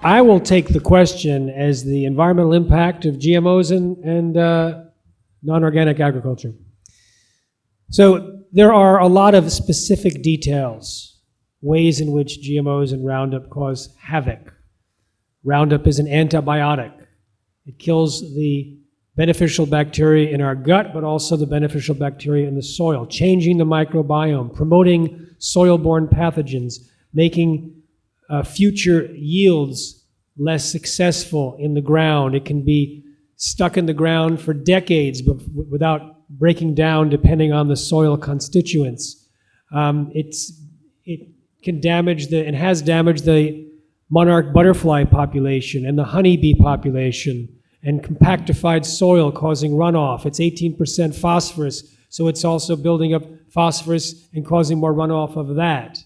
I will take the question as the environmental impact of GMOs and non-organic agriculture. So there are a lot of specific details, ways in which GMOs and Roundup cause havoc. Roundup is an antibiotic. It kills the beneficial bacteria in our gut, but also the beneficial bacteria in the soil, changing the microbiome, promoting soil-borne pathogens, making future yields less successful in the ground. It can be stuck in the ground for decades but without breaking down depending on the soil constituents. It can damage and has damaged the monarch butterfly population and the honeybee population and compactified soil causing runoff. It's 18% phosphorus, so it's also building up phosphorus and causing more runoff of that.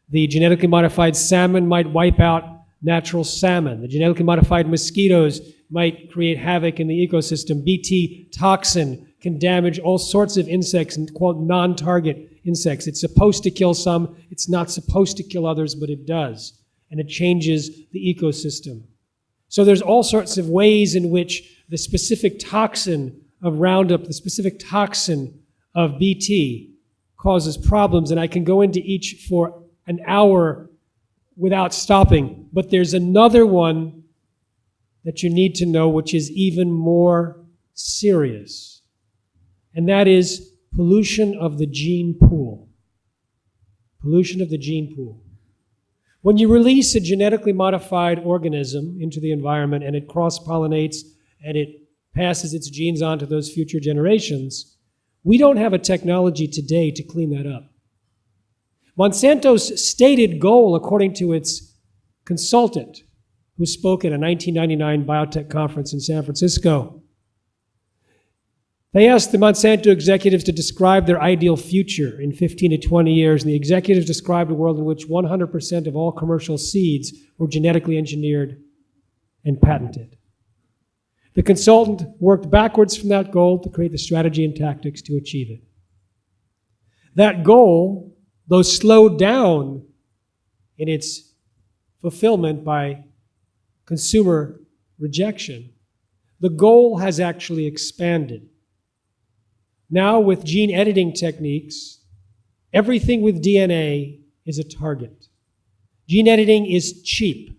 The genetically modified salmon might wipe out natural salmon. The genetically modified mosquitoes might create havoc in the ecosystem. Bt toxin can damage all sorts of insects and called non-target insects. It's supposed to kill some, it's not supposed to kill others, but it does. And it changes the ecosystem. So there's all sorts of ways in which the specific toxin of Roundup, the specific toxin of Bt causes problems, and I can go into each for an hour without stopping. But there's another one that you need to know which is even more serious, and that is pollution of the gene pool. Pollution of the gene pool. When you release a genetically modified organism into the environment and it cross-pollinates and it passes its genes on to those future generations, we don't have a technology today to clean that up. Monsanto's stated goal, according to its consultant, who spoke at a 1999 Biotech conference in San Francisco, they asked the Monsanto executives to describe their ideal future in 15 to 20 years, and the executives described a world in which 100% of all commercial seeds were genetically engineered and patented. The consultant worked backwards from that goal to create the strategy and tactics to achieve it. That goal, though slowed down in its fulfillment by consumer rejection, the goal has actually expanded. Now, with gene editing techniques, everything with DNA is a target. Gene editing is cheap,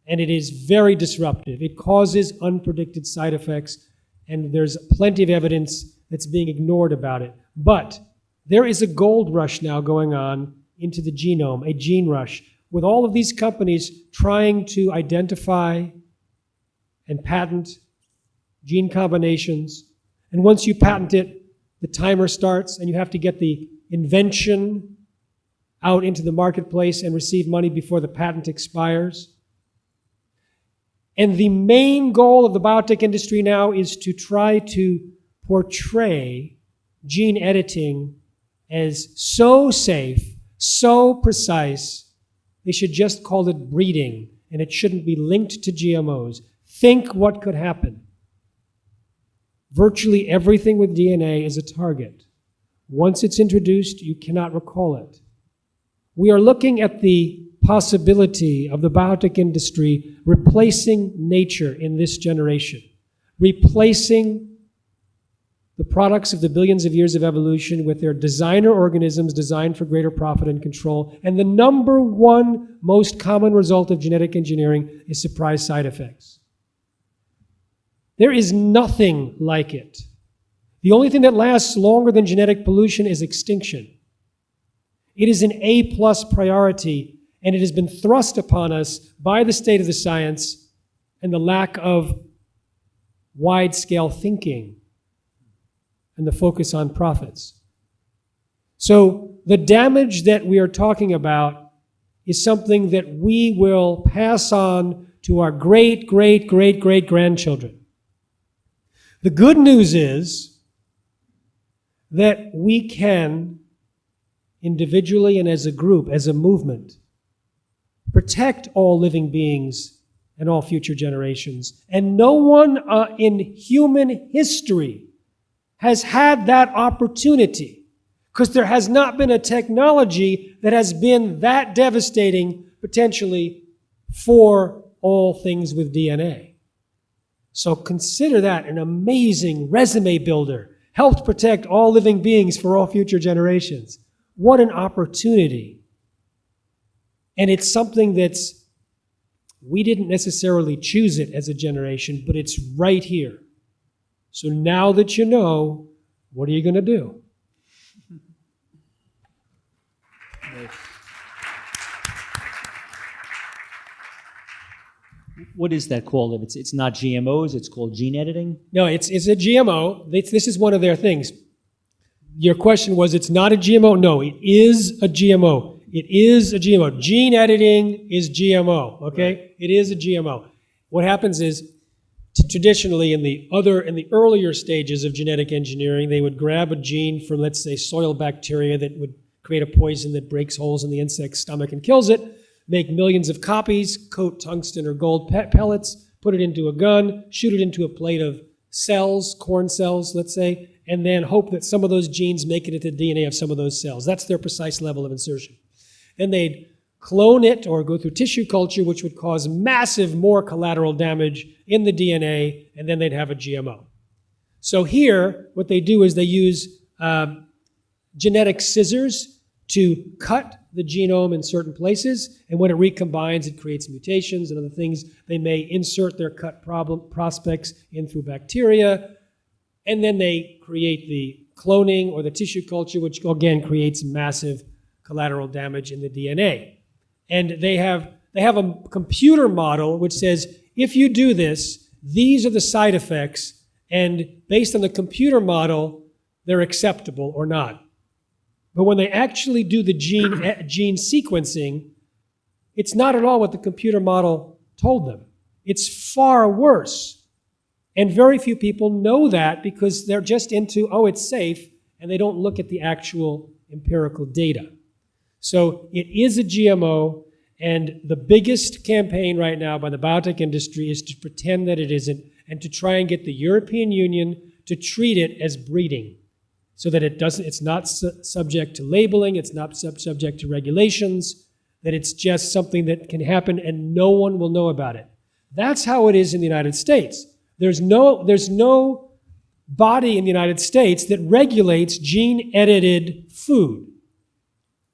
and it is very disruptive. It causes unpredicted side effects, and there's plenty of evidence that's being ignored about it. But there is a gold rush now going on into the genome, a gene rush, with all of these companies trying to identify and patent gene combinations. And once you patent it, the timer starts, and you have to get the invention out into the marketplace and receive money before the patent expires. And the main goal of the biotech industry now is to try to portray gene editing as so safe, so precise, they should just call it breeding, and it shouldn't be linked to GMOs. Think what could happen. Virtually everything with DNA is a target. Once it's introduced, you cannot recall it. We are looking at the possibility of the biotech industry replacing nature in this generation, replacing the products of the billions of years of evolution with their designer organisms designed for greater profit and control. And the number one most common result of genetic engineering is surprise side effects. There is nothing like it. The only thing that lasts longer than genetic pollution is extinction. It is an A+ priority, and it has been thrust upon us by the state of the science and the lack of wide-scale thinking and the focus on profits. So the damage that we are talking about is something that we will pass on to our great-great-great-great-grandchildren. The good news is that we can, individually and as a group, as a movement, protect all living beings and all future generations. And no one in human history has had that opportunity, because there has not been a technology that has been that devastating, potentially, for all things with DNA. So consider that an amazing resume builder. Helped protect all living beings for all future generations. What an opportunity. And it's something we didn't necessarily choose it as a generation, but it's right here. So now that you know, what are you going to do? What is that called? If it's not GMOs, it's called gene editing? No, it's a GMO. This is one of their things. Your question was, it's not a GMO? No, it is a GMO. It is a GMO. Gene editing is GMO, okay? Right. It is a GMO. What happens is, traditionally in the earlier stages of genetic engineering, they would grab a gene from, let's say, soil bacteria that would create a poison that breaks holes in the insect's stomach and kills it, make millions of copies, coat tungsten or gold pellets, put it into a gun, shoot it into a plate of cells, corn cells, let's say, and then hope that some of those genes make it into the DNA of some of those cells. That's their precise level of insertion. Then they'd clone it or go through tissue culture, which would cause massive more collateral damage in the DNA, and then they'd have a GMO. So here, what they do is they use genetic scissors to cut the genome in certain places, and when it recombines, it creates mutations and other things. They may insert their cut prospects in through bacteria, and then they create the cloning or the tissue culture, which again creates massive collateral damage in the DNA. And they have a computer model which says, if you do this, these are the side effects, and based on the computer model, they're acceptable or not. But when they actually do the gene sequencing, it's not at all what the computer model told them. It's far worse. And very few people know that because they're just into, oh, it's safe, and they don't look at the actual empirical data. So it is a GMO, and the biggest campaign right now by the biotech industry is to pretend that it isn't, and to try and get the European Union to treat it as breeding, so that it's not subject to labeling, it's not subject to regulations, that it's just something that can happen and no one will know about it. That's how it is in the United States. There's no body in the United States that regulates gene-edited food.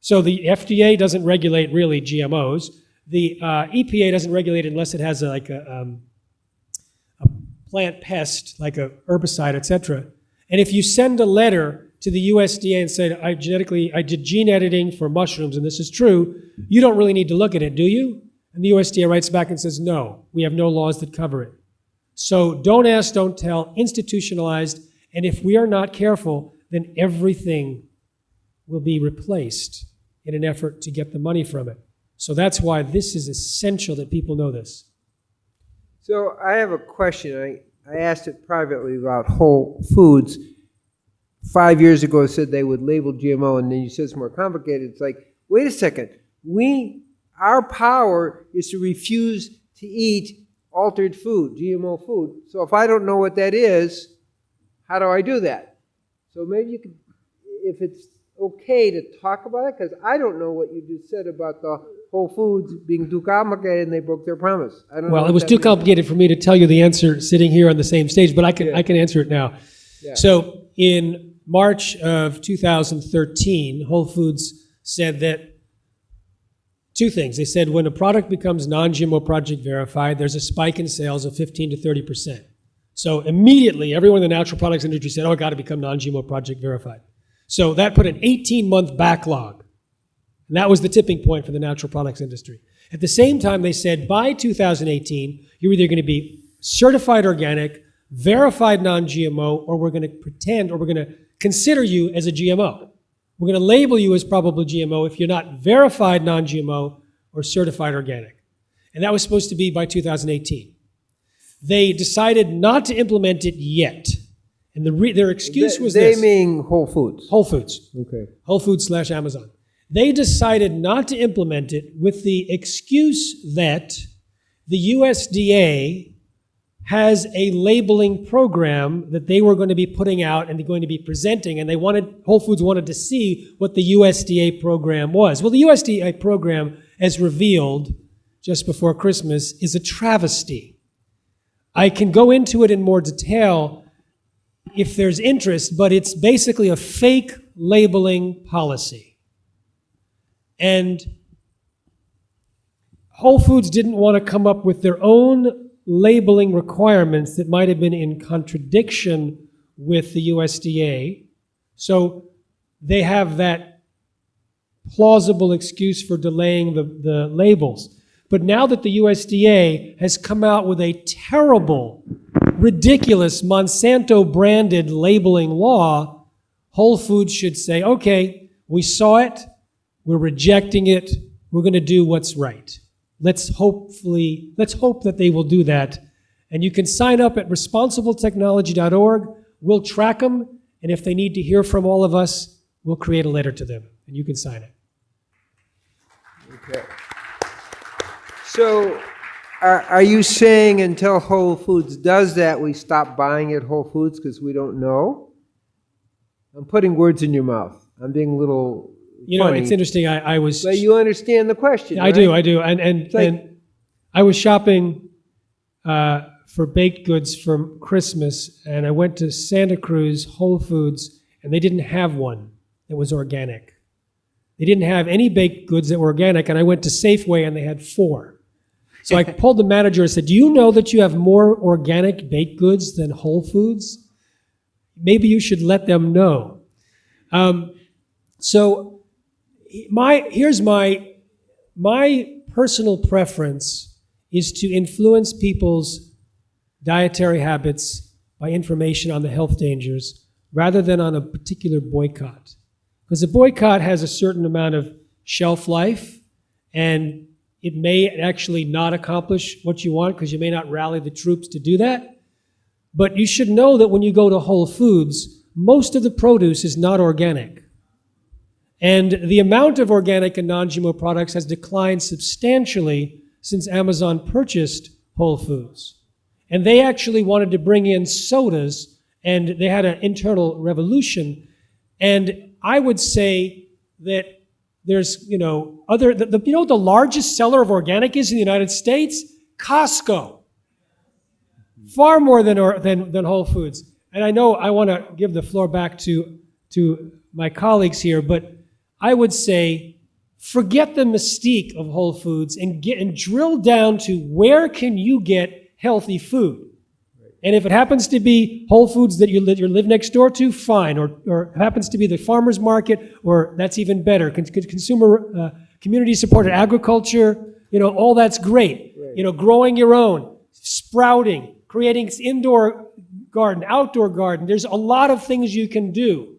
So the FDA doesn't regulate really GMOs. The EPA doesn't regulate it unless it has a plant pest, like a herbicide, etc. And if you send a letter to the USDA and say, I did gene editing for mushrooms, and this is true, you don't really need to look at it, do you? And the USDA writes back and says, no, we have no laws that cover it. So don't ask, don't tell, institutionalized, and if we are not careful, then everything will be replaced in an effort to get the money from it. So that's why this is essential that people know this. So I have a question. I asked it privately about Whole Foods. 5 years ago, it said they would label GMO, and then you said it's more complicated. It's like, wait a second. Our power is to refuse to eat altered food, GMO food. So if I don't know what that is, how do I do that? So maybe you could, if it's okay to talk about it, because I don't know what you just said about the Whole Foods being too complicated and they broke their promise. I don't know. Well, it was too complicated for me to tell you the answer sitting here on the same stage, but I can answer it now. Yeah. So in March of 2013, Whole Foods said that two things. They said when a product becomes non-GMO project verified, there's a spike in sales of 15 to 30%. So immediately, everyone in the natural products industry said, oh, it got to become non-GMO project verified. So that put an 18-month backlog. And that was the tipping point for the natural products industry. At the same time, they said by 2018, you're either going to be certified organic, verified non-GMO, or we're going to pretend, or we're going to consider you as a GMO. We're going to label you as probable GMO if you're not verified non-GMO or certified organic. And that was supposed to be by 2018. They decided not to implement it yet. And their excuse was this. They mean Whole Foods? Whole Foods. Okay. Whole Foods / Amazon. They decided not to implement it with the excuse that the USDA has a labeling program that they were going to be putting out and they're going to be presenting, and Whole Foods wanted to see what the USDA program was. Well, the USDA program, as revealed just before Christmas is a travesty. I can go into it in more detail if there's interest, but it's basically a fake labeling policy. And Whole Foods didn't want to come up with their own labeling requirements that might have been in contradiction with the USDA. So they have that plausible excuse for delaying the labels. But now that the USDA has come out with a terrible, ridiculous Monsanto-branded labeling law, Whole Foods should say, okay, we saw it, we're rejecting it, we're going to do what's right. Let's hope that they will do that. And you can sign up at responsibletechnology.org. We'll track them, and if they need to hear from all of us, we'll create a letter to them, and you can sign it. Okay. So are you saying until Whole Foods does that, we stop buying at Whole Foods because we don't know? I'm putting words in your mouth. I'm being a little funny. It's interesting. I was... But you understand the question, I right? do. And I was shopping for baked goods for Christmas, and I went to Santa Cruz Whole Foods, and they didn't have one that was organic. They didn't have any baked goods that were organic, and I went to Safeway, and they had 4. So I pulled the manager and said, do you know that you have more organic baked goods than Whole Foods? Maybe you should let them know. So here's my personal preference is to influence people's dietary habits by information on the health dangers rather than on a particular boycott. Because a boycott has a certain amount of shelf life, and it may actually not accomplish what you want because you may not rally the troops to do that. But you should know that when you go to Whole Foods, most of the produce is not organic. And the amount of organic and non-GMO products has declined substantially since Amazon purchased Whole Foods. And they actually wanted to bring in sodas, and they had an internal revolution. And I would say that there's, the largest seller of organic is in the United States? Costco. Far more than Whole Foods. And I know I want to give the floor back to my colleagues here, but I would say forget the mystique of Whole Foods and drill down to where can you get healthy food. And if it happens to be Whole Foods that you live next door to, fine. Or happens to be the farmer's market, or that's even better. Consumer, community-supported agriculture, all that's great. Right. Growing your own, sprouting, creating indoor garden, outdoor garden. There's a lot of things you can do.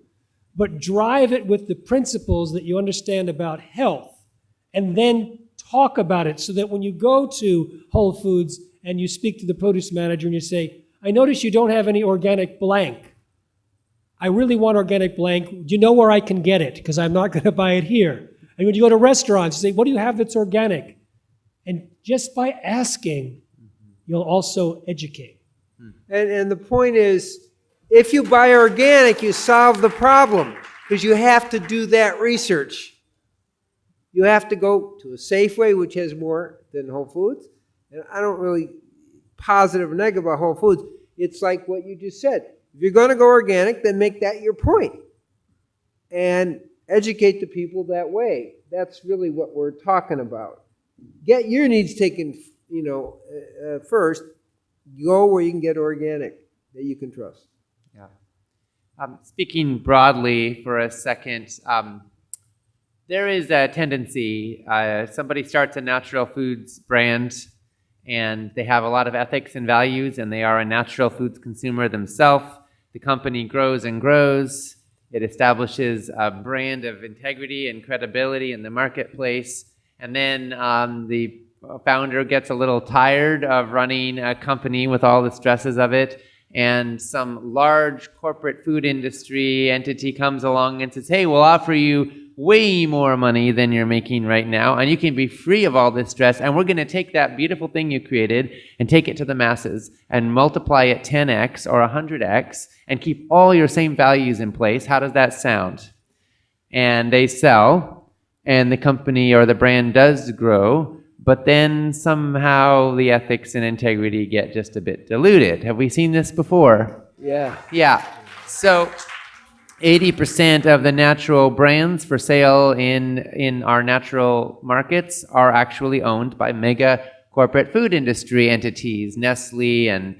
But drive it with the principles that you understand about health, and then talk about it so that when you go to Whole Foods and you speak to the produce manager and you say, I notice you don't have any organic blank. I really want organic blank. Do you know where I can get it? Because I'm not going to buy it here. And when you go to restaurants, you say, what do you have that's organic? And just by asking, you'll also educate. And the point is, if you buy organic, you solve the problem because you have to do that research. You have to go to a Safeway, which has more than Whole Foods. And I don't really positive or negative about Whole Foods. It's like what you just said. If you're going to go organic, then make that your point and educate the people that way. That's really what we're talking about. Get your needs taken, first. Go where you can get organic that you can trust. Yeah. Speaking broadly for a second, there is a tendency, somebody starts a natural foods brand and they have a lot of ethics and values and they are a natural foods consumer themselves. The company grows and grows. It establishes a brand of integrity and credibility in the marketplace. And then the founder gets a little tired of running a company with all the stresses of it, and some large corporate food industry entity comes along and says, hey, we'll offer you way more money than you're making right now, and you can be free of all this stress, and we're going to take that beautiful thing you created and take it to the masses and multiply it 10x or 100x and keep all your same values in place. How does that sound? And they sell, and the company or the brand does grow, but then somehow the ethics and integrity get just a bit diluted. Have we seen this before? Yeah. Yeah. So 80% of the natural brands for sale in our natural markets are actually owned by mega corporate food industry entities. Nestle and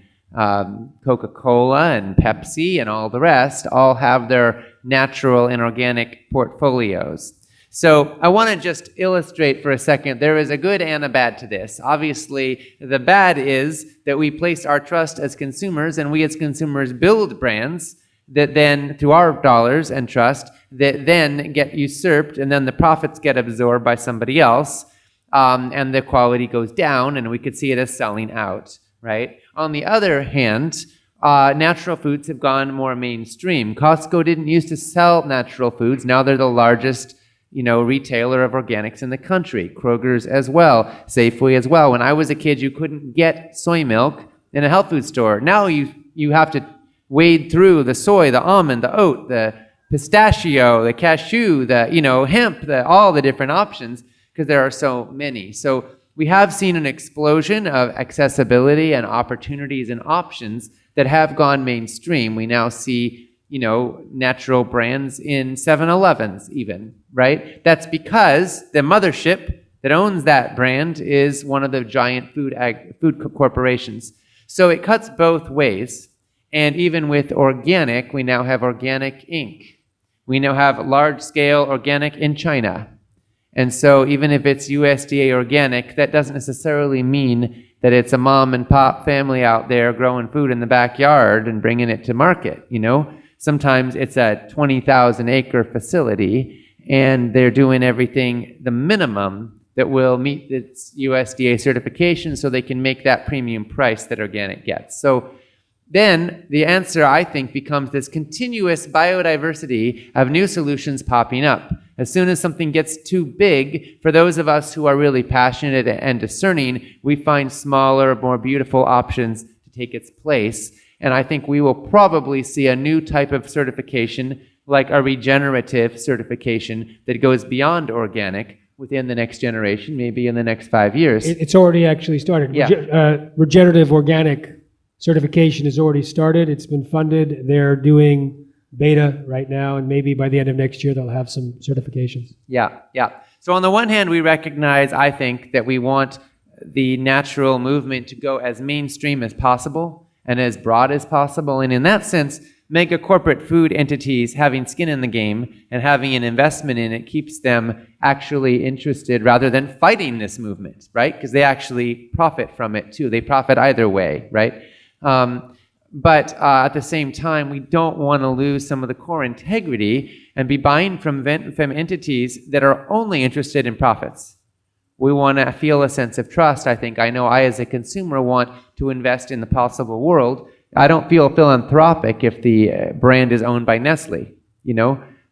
Coca-Cola and Pepsi and all the rest all have their natural and organic portfolios. So I want to just illustrate for a second, there is a good and a bad to this. Obviously, the bad is that we place our trust as consumers, and we as consumers build brands that then, through our dollars and trust, that then get usurped, and then the profits get absorbed by somebody else, and the quality goes down, and we could see it as selling out, right? On the other hand, natural foods have gone more mainstream. Costco didn't used to sell natural foods. Now they're the largest, retailer of organics in the country. Kroger's as well, Safeway as well. When I was a kid, you couldn't get soy milk in a health food store. Now you have to wade through the soy, the almond, the oat, the pistachio, the cashew, the hemp, all the different options, because there are so many. So we have seen an explosion of accessibility and opportunities and options that have gone mainstream. We now see natural brands in 7-Elevens even, right? That's because the mothership that owns that brand is one of the giant food corporations. So it cuts both ways. And even with organic, we now have Organic Inc. We now have large-scale organic in China. And so even if it's USDA organic, that doesn't necessarily mean that it's a mom and pop family out there growing food in the backyard and bringing it to market, Sometimes it's a 20,000 acre facility, and they're doing everything, the minimum, that will meet its USDA certification so they can make that premium price that organic gets. So then the answer, I think, becomes this continuous biodiversity of new solutions popping up. As soon as something gets too big, for those of us who are really passionate and discerning, we find smaller, more beautiful options to take its place. And I think we will probably see a new type of certification, like a regenerative certification that goes beyond organic within the next generation, maybe in the next 5 years. It's already actually started. Yeah. Regenerative organic certification has already started. It's been funded. They're doing beta right now, and maybe by the end of next year, they'll have some certifications. Yeah. So on the one hand, we recognize, I think, that we want the natural movement to go as mainstream as possible and as broad as possible. And in that sense, mega corporate food entities having skin in the game and having an investment in it keeps them actually interested rather than fighting this movement, right? Because they actually profit from it too. They profit either way, right? But at the same time, we don't want to lose some of the core integrity and be buying from entities that are only interested in profits. We want to feel a sense of trust. I think I know I, as a consumer, want to invest in the possible world. I don't feel philanthropic if the brand is owned by Nestle,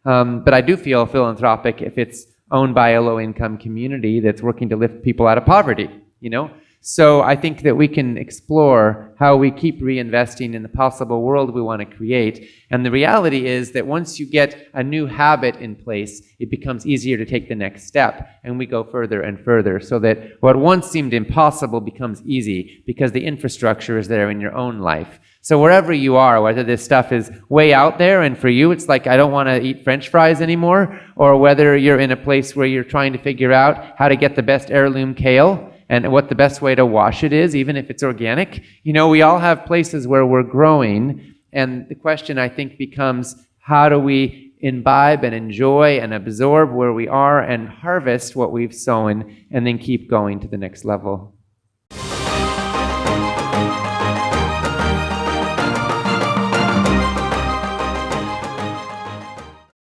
but I do feel philanthropic if it's owned by a low-income community that's working to lift people out of poverty, So I think that we can explore how we keep reinvesting in the possible world we want to create. And the reality is that once you get a new habit in place, it becomes easier to take the next step. And we go further and further so that what once seemed impossible becomes easy because the infrastructure is there in your own life. So wherever you are, whether this stuff is way out there and for you it's like I don't want to eat French fries anymore, or whether you're in a place where you're trying to figure out how to get the best heirloom kale and what the best way to wash it is, even if it's organic. We all have places where we're growing, and the question, I think, becomes how do we imbibe and enjoy and absorb where we are and harvest what we've sown and then keep going to the next level.